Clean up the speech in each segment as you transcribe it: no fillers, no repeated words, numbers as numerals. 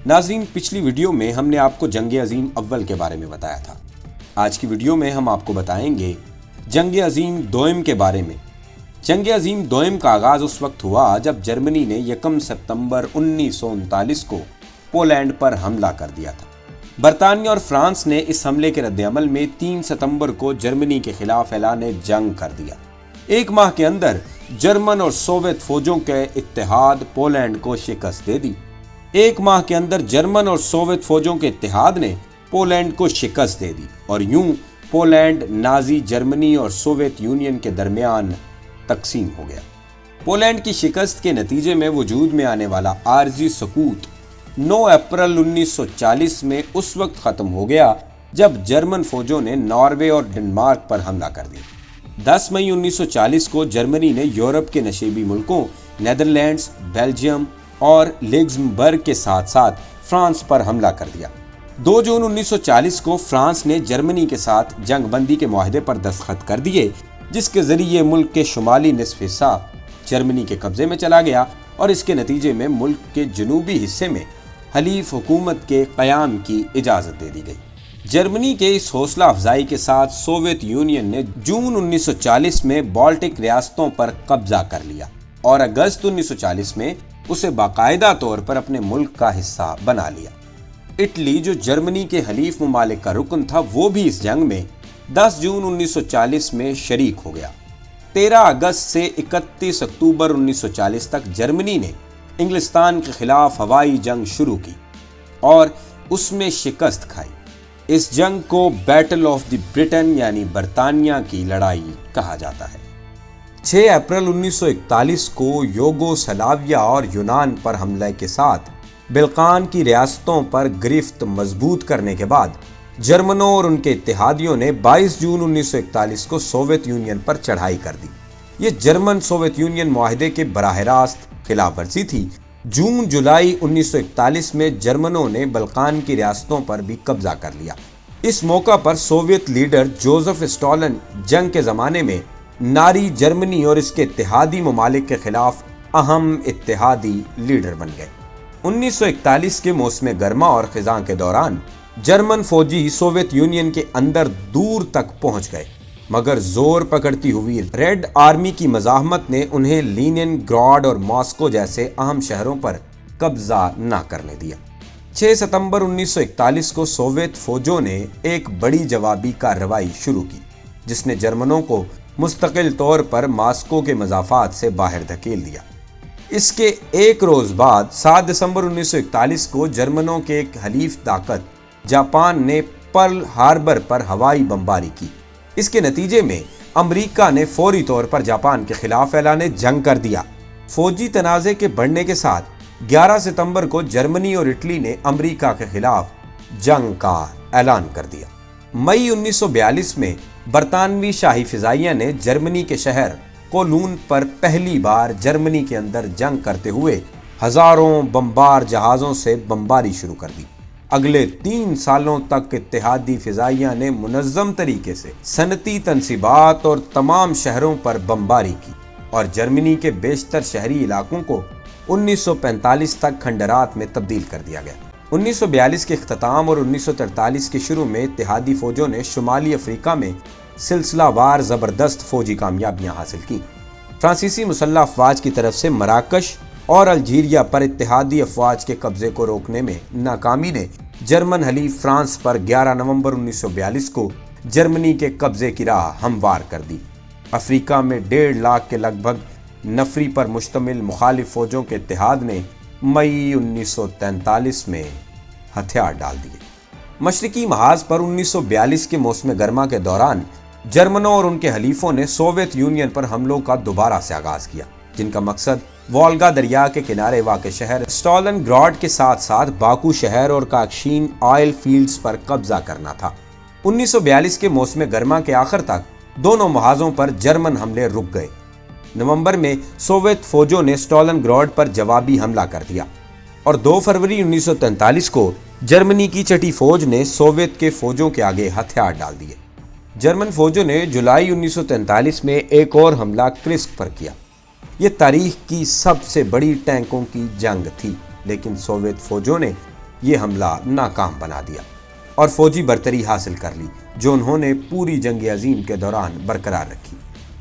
ناظرین، پچھلی ویڈیو میں ہم نے آپ کو جنگ عظیم اول کے بارے میں بتایا تھا۔ آج کی ویڈیو میں ہم آپ کو بتائیں گے جنگ عظیم دوئم کے بارے میں۔ جنگ عظیم دوئم کا آغاز اس وقت ہوا جب جرمنی نے 1 ستمبر 1939 کو پولینڈ پر حملہ کر دیا تھا۔ برطانیہ اور فرانس نے اس حملے کے رد عمل میں 3 ستمبر کو جرمنی کے خلاف اعلان جنگ کر دیا۔ ایک ماہ کے اندر جرمن اور سوویت فوجوں کے اتحاد پولینڈ کو شکست دے دی۔ ایک ماہ کے اندر جرمن اور سوویت فوجوں کے اتحاد نے پولینڈ کو شکست دے دی اور یوں پولینڈ نازی جرمنی اور سوویت یونین کے درمیان تقسیم ہو گیا۔ پولینڈ کی شکست کے نتیجے میں وجود میں آنے والا عارضی سکوت 9 اپریل 1940 میں اس وقت ختم ہو گیا جب جرمن فوجوں نے ناروے اور ڈنمارک پر حملہ کر دیا۔ 10 مئی 1940 کو جرمنی نے یورپ کے نشیبی ملکوں نیدرلینڈز، بیلجیم اور لگزمبرگ کے ساتھ ساتھ فرانس پر حملہ کر دیا۔ 2 جون 1940 کو فرانس نے جرمنی کے ساتھ جنگ بندی کے معاہدے پر دستخط کر دیے، جس کے ذریعے ملک کے شمالی نصف حصہ جرمنی کے قبضے میں چلا گیا اور اس کے نتیجے میں ملک کے جنوبی حصے میں حلیف حکومت کے قیام کی اجازت دے دی گئی۔ جرمنی کے اس حوصلہ افزائی کے ساتھ سوویت یونین نے جون 1940 میں بالٹک ریاستوں پر قبضہ کر لیا اور اگست 1940 میں اسے باقاعدہ طور پر اپنے ملک کا حصہ بنا لیا۔ اٹلی، جو جرمنی کے حلیف ممالک کا رکن تھا، وہ بھی اس جنگ میں 10 جون 1940 میں شریک ہو گیا۔ 13 اگست سے 31 اکتوبر 1940 تک جرمنی نے انگلستان کے خلاف ہوائی جنگ شروع کی اور اس میں شکست کھائی۔ اس جنگ کو بیٹل آف دی برٹن یعنی برطانیہ کی لڑائی کہا جاتا ہے۔ 6 اپریل 1941 کو یوگوسلاویہ اور یونان پر حملے کے ساتھ بلقان کی ریاستوں پر گرفت مضبوط کرنے کے بعد جرمنوں اور ان کے اتحادیوں نے 22 جون 1941 کو سوویت یونین پر چڑھائی کر دی۔ یہ جرمن سوویت یونین معاہدے کے براہ راست خلاف ورزی تھی۔ جون جولائی 1941 میں جرمنوں نے بلقان کی ریاستوں پر بھی قبضہ کر لیا۔ اس موقع پر سوویت لیڈر جوزف اسٹالن جنگ کے زمانے میں ناری جرمنی اور اس کے اتحادی ممالک کے خلاف اہم اتحادی لیڈر بن گئے۔ 1941 کے موسم گرما اور خزاں کے دوران جرمن فوجی سوویت یونین کے اندر دور تک پہنچ گئے، مگر زور پکڑتی ہوئی ریڈ آرمی کی مزاحمت نے انہیں لینن گراڈ اور ماسکو جیسے اہم شہروں پر قبضہ نہ کرنے دیا۔ 6 ستمبر 1941 کو سوویت فوجوں نے ایک بڑی جوابی کارروائی شروع کی، جس نے جرمنوں کو مستقل طور پر ماسکو کے مضافات سے باہر دھکیل دیا۔ اس کے ایک روز بعد 7 دسمبر 1941 کو جرمنوں کے ایک حلیف طاقت جاپان نے پرل ہاربر پر ہوائی بمباری کی۔ اس کے نتیجے میں امریکہ نے فوری طور پر جاپان کے خلاف اعلان جنگ کر دیا۔ فوجی تنازع کے بڑھنے کے ساتھ 11 ستمبر کو جرمنی اور اٹلی نے امریکہ کے خلاف جنگ کا اعلان کر دیا۔ مئی 1942 میں برطانوی شاہی فضائیہ نے جرمنی کے شہر کولون پر پہلی بار جرمنی کے اندر جنگ کرتے ہوئے ہزاروں بمبار جہازوں سے بمباری شروع کر دی۔ اگلے 3 سالوں تک اتحادی فضائیہ نے منظم طریقے سے صنعتی تنصیبات اور تمام شہروں پر بمباری کی اور جرمنی کے بیشتر شہری علاقوں کو 1945 تک کھنڈرات میں تبدیل کر دیا گیا۔ 1942 کے اختتام اور 1943 کے شروع میں اتحادی فوجوں نے شمالی افریقہ میں سلسلہ وار زبردست فوجی کامیابیاں حاصل کی۔ فرانسیسی مسلح افواج کی طرف سے مراکش اور الجیریا پر اتحادی افواج کے قبضے کو روکنے میں ناکامی نے جرمن حلیف فرانس پر 11 نومبر 1942 کو جرمنی کے قبضے کی راہ ہموار کر دی۔ افریقہ میں 1.5 لاکھ کے لگ بھگ نفری پر مشتمل مخالف فوجوں کے اتحاد نے مئی 1943 میں ہتھیار ڈال دیے۔ مشرقی محاذ پر 1942 کے موسم گرما کے دوران جرمنوں اور ان کے حلیفوں نے سوویت یونین پر حملوں کا دوبارہ سے آغاز کیا، جن کا مقصد وولگا دریا کے کنارے واقع شہر اسٹالن گراڈ کے ساتھ ساتھ باکو شہر اور کاکشین آئل فیلڈز پر قبضہ کرنا تھا۔ 1942 کے موسم گرما کے آخر تک دونوں محاذوں پر جرمن حملے رک گئے۔ نومبر میں سوویت فوجوں نے اسٹالن گراڈ پر جوابی حملہ کر دیا اور 2 فروری 1943 کو جرمنی کی چھٹی فوج نے سوویت کے فوجوں کے آگے ہتھیار ڈال دیے۔ جرمن فوجوں نے جولائی 1943 میں ایک اور حملہ کرسک پر کیا۔ یہ تاریخ کی سب سے بڑی ٹینکوں کی جنگ تھی، لیکن سوویت فوجوں نے یہ حملہ ناکام بنا دیا اور فوجی برتری حاصل کر لی جو انہوں نے پوری جنگ عظیم کے دوران برقرار رکھی۔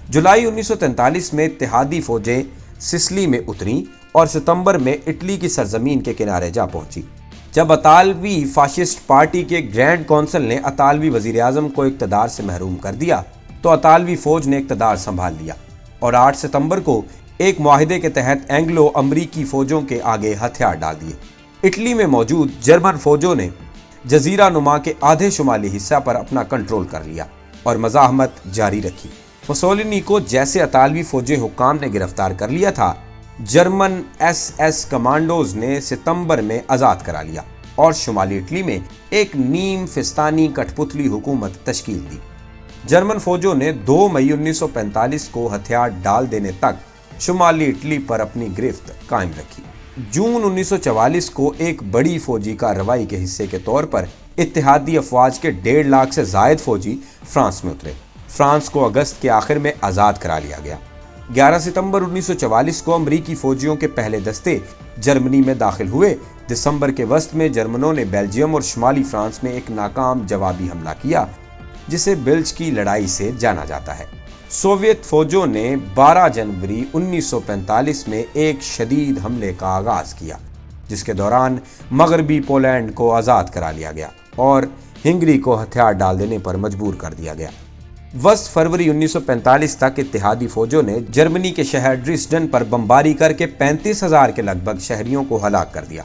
جولائی 1943 میں اتحادی فوجیں سسلی میں اتریں اور ستمبر میں اٹلی کی سرزمین کے کنارے جا پہنچی۔ جب اطالوی فاشسٹ پارٹی کے گرینڈ کونسل نے اطالوی وزیر اعظم کو اقتدار سے محروم کر دیا تو اطالوی فوج نے اقتدار سنبھال لیا اور 8 ستمبر کو ایک معاہدے کے تحت اینگلو امریکی فوجوں کے آگے ہتھیار ڈال دیے۔ اٹلی میں موجود جرمن فوجوں نے جزیرہ نما کے آدھے شمالی حصہ پر اپنا کنٹرول کر لیا اور مزاحمت جاری رکھی۔ مسولینی کو جیسے اطالوی فوجی حکام نے گرفتار کر لیا تھا، جرمن ایس کمانڈوز نے ستمبر میں آزاد کرا لیا اور شمالی اٹلی میں ایک نیم فستانی کٹھ پتلی حکومت تشکیل دی۔ جرمن فوجوں نے 2 مئی 1945 کو ہتھیار ڈال دینے تک شمالی اٹلی پر اپنی گرفت قائم رکھی۔ جون 1944 کو ایک بڑی فوجی کارروائی کے حصے کے طور پر اتحادی افواج کے 1.5 لاکھ سے زائد فوجی فرانس میں اترے۔ فرانس کو اگست کے آخر میں آزاد کرا لیا گیا۔ 11 ستمبر 1944 کو امریکی فوجیوں کے پہلے دستے جرمنی میں داخل ہوئے۔ دسمبر کے وسط میں جرمنوں نے بیلجیم اور شمالی فرانس میں ایک ناکام جوابی حملہ کیا جسے بلج کی لڑائی سے جانا جاتا ہے۔ سوویت فوجوں نے 12 جنوری 1945 میں ایک شدید حملے کا آغاز کیا جس کے دوران مغربی پولینڈ کو آزاد کرا لیا گیا اور ہنگری کو ہتھیار ڈال دینے پر مجبور کر دیا گیا۔ وسط فروری 1945 تک اتحادی فوجوں نے جرمنی کے شہر ڈریسڈن پر بمباری کر کے 35,000 کے لگ بھگ شہریوں کو ہلاک کر دیا۔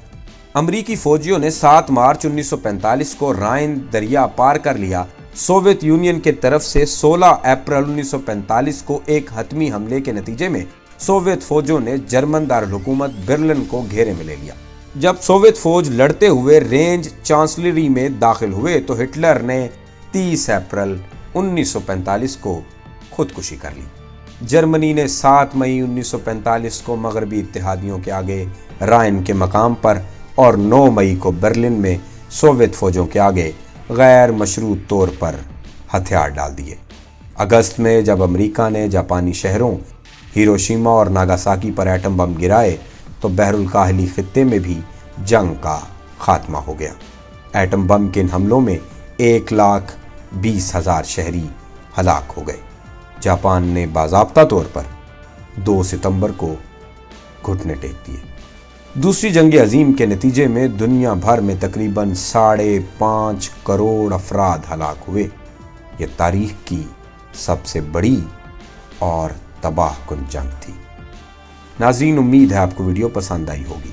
امریکی فوجیوں نے 7 مارچ 1945 کو رائن دریا پار کر لیا۔ سوویت یونین کی طرف سے 16 اپریل 1945 کو ایک حتمی حملے کے نتیجے میں سوویت فوجوں نے جرمن دارالحکومت برلن کو گھیرے میں لے لیا۔ جب سوویت فوج لڑتے ہوئے رینج چانسلری میں داخل ہوئے تو ہٹلر نے 30 اپریل 1945 کو خودکشی کر لی۔ جرمنی نے 7 مئی 1945 کو مغربی اتحادیوں کے آگے رائن کے مقام پر اور 9 مئی کو برلن میں سوویت فوجوں کے آگے غیر مشروط طور پر ہتھیار ڈال دیے۔ اگست میں جب امریکہ نے جاپانی شہروں ہیروشیما اور ناگاساکی پر ایٹم بم گرائے تو بحر الکاہلی خطے میں بھی جنگ کا خاتمہ ہو گیا۔ ایٹم بم کے ان حملوں میں 1,20,000 شہری ہلاک ہو گئے۔ جاپان نے باضابطہ طور پر 2 ستمبر کو گھٹنے ٹیک دیے۔ دوسری جنگ عظیم کے نتیجے میں دنیا بھر میں تقریباً 5.5 کروڑ افراد ہلاک ہوئے۔ یہ تاریخ کی سب سے بڑی اور تباہ کن جنگ تھی۔ ناظرین، امید ہے آپ کو ویڈیو پسند آئی ہوگی۔